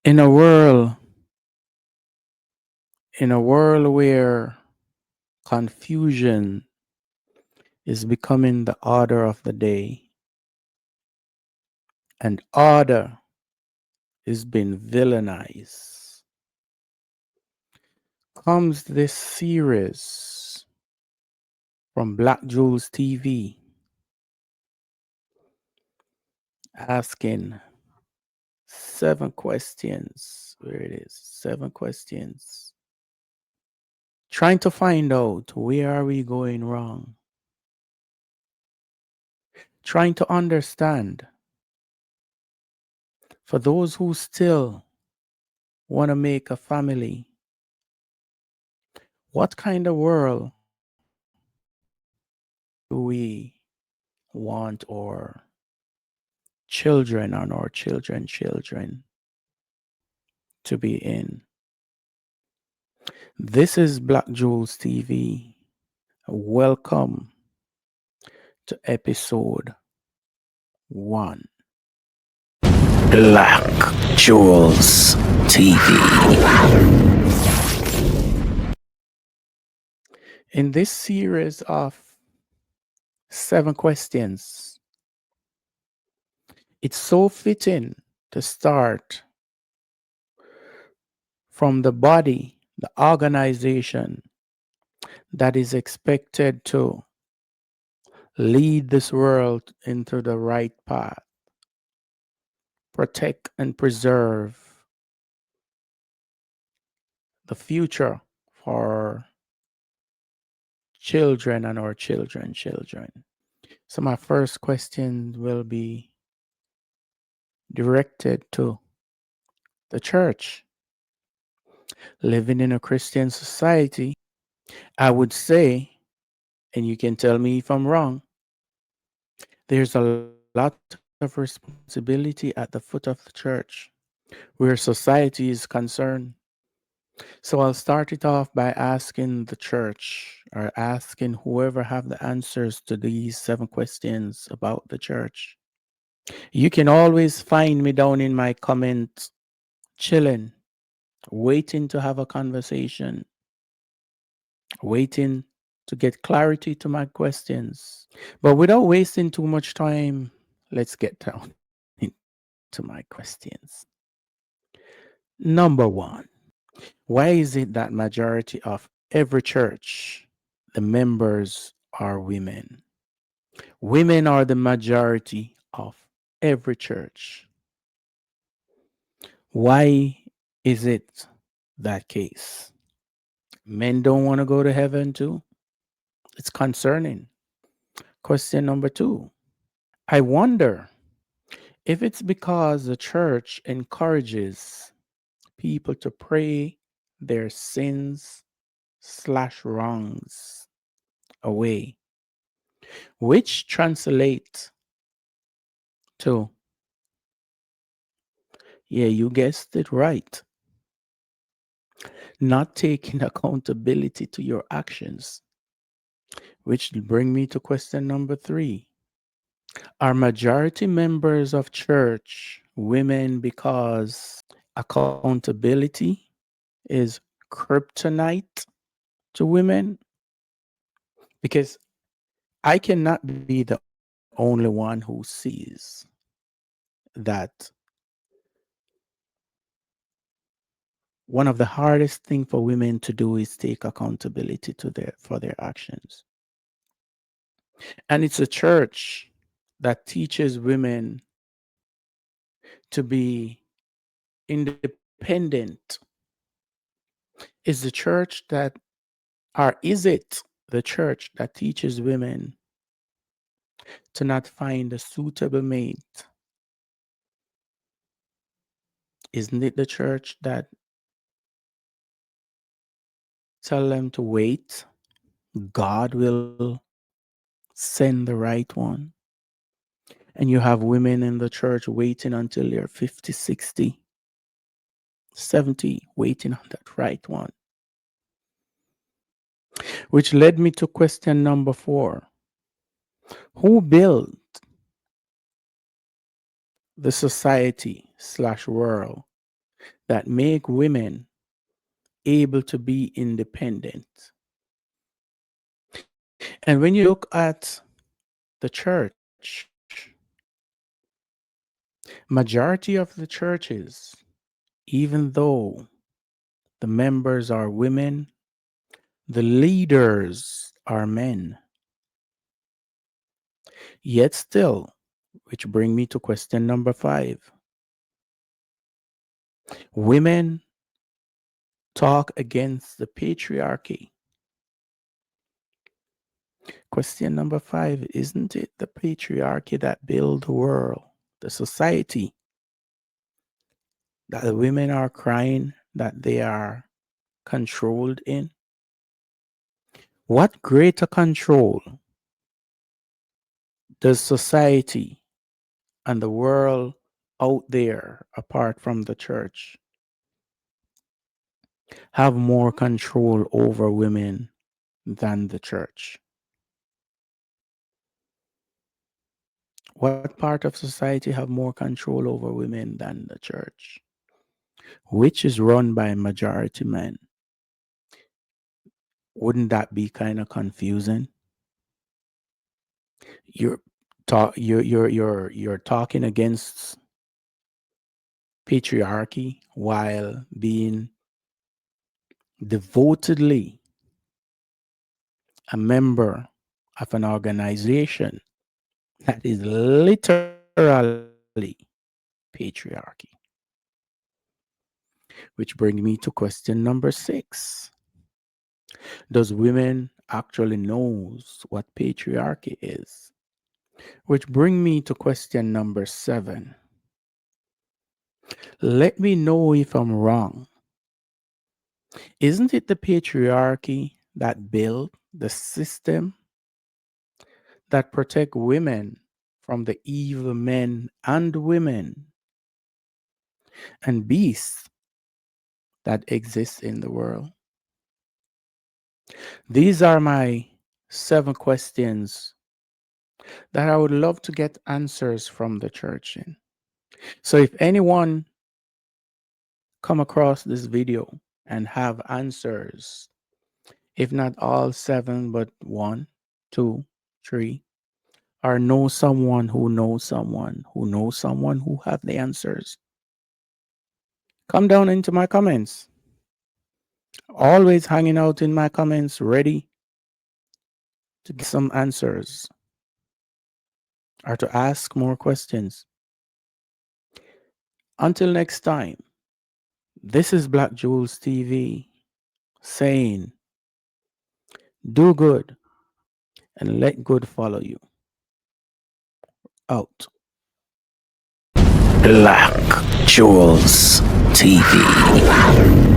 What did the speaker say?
In a world, in a world where confusion is becoming the order of the day and order is being villainized, comes this series from Black Jules TV asking 7 questions. Where it is, 7 questions. Trying to find out where are we going wrong. Trying to understand for those who still want to make a family, what kind of world do we want our children and our children to be in? This is Black Jules TV. Welcome to episode 1. Black Jules TV. In this series of 7 questions, it's so fitting to start from the body, the organization that is expected to lead this world into the right path, protect and preserve the future for children and our children. So my first question will be directed to the church. Living in a Christian society, I would say, and you can tell me if I'm wrong, there's a lot of responsibility at the foot of the church where society is concerned. So I'll start it off by asking the church or asking whoever have the answers to these 7 questions about the church. You can always find me down in my comments, chilling, waiting to have a conversation, waiting to get clarity to my questions. But without wasting too much time, let's get down into my questions. Number 1. Why is it that majority of every church, the members are women? Women are the majority of every church. Why is it that case? Men don't want to go to heaven too? It's concerning. Question number 2. I wonder if it's because the church encourages people to pray their sins/wrongs away, which translate to, yeah, you guessed it right, not taking accountability to your actions. Which bring me to question number 3. Are majority members of church women because accountability is kryptonite to women? Because I cannot be the only one who sees that one of the hardest thing for women to do is take accountability to their for their actions. And it's a church that teaches women to be independent. Is the church that, or is it the church that teaches women to not find a suitable mate? Isn't it the church that tell them to wait? God will send the right one. And you have women in the church waiting until they're 50, 60, 70, waiting on that right one. Which led me to question number 4. Who built the society/world that make women able to be independent. And when you look at the church, majority of the churches, even though the members are women, the leaders are men. Yet still, which bring me to question number 5. Women talk against the patriarchy. Question number 5, isn't it the patriarchy that build the world, the society, that the women are crying that they are controlled in? What greater control does society and the world out there, apart from the church, have more control over women than the church? What part of society have more control over women than the church, which is run by majority men? Wouldn't that be kind of confusing? You're you're talking against patriarchy while being devotedly a member of an organization that is literally patriarchy. Which brings me to question number 6. Does women actually knows what patriarchy is? Which bring me to question number 7. Let me know if I'm wrong. Isn't it the patriarchy that built the system that protect women from the evil men and women and beasts that exist in the world? These are my 7 questions that I would love to get answers from the church in. So if anyone come across this video and have answers, if not all 7, but 1, 2, 3, or know someone who knows someone who knows someone who have the answers, come down into my comments. Always hanging out in my comments, ready to get some answers or to ask more questions. Until next time, this is Black Jules TV saying, do good and let good follow you. Out. Black Jules TV.